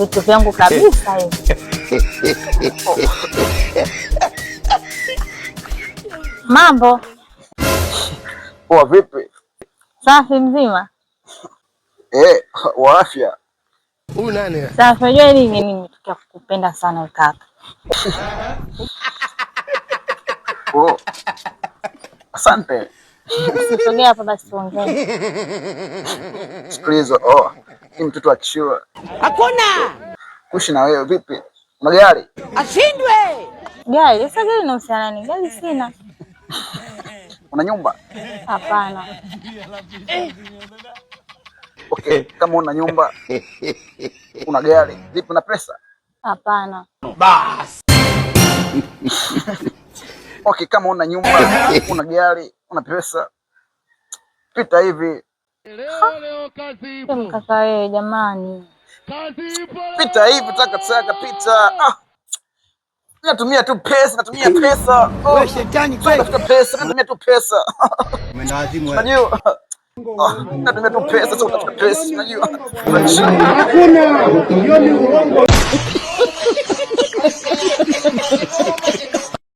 vitu vyangu kabisa hivi. Mambo poa. Vipi? safi, mzima? Wa afya. Huyu nani? Safi. Unajua nini, nimetokea kukupenda sana kaka. Oh. Asante. Usitokea hapa basi tuongee. Sikiliza, ni mtoto wa kishua. Hakuna. Kuishi na wewe vipi? Magari? Ashindwe. Gari? Sasa gari inahusiana nini? Gari sina. Una nyumba? Hapana. Okay, kama una nyumba, una gari, vipi una pesa? Hapana. Bas. Okay, kama una nyumba, una gari, una pesa, pita hivi. Leo kazi ipo. Kaka wewe jamani. Kazi ipo. Pita hivi, taka pita. Natumia tu pesa, natumia pesa. Wewe shetani kweli. Natumia pesa, natumia tu pesa. Umeenda wazimu wewe. Unajua? Natumia tu pesa, sio pesa, unajua? Hakuna. Hiyo ni uongo.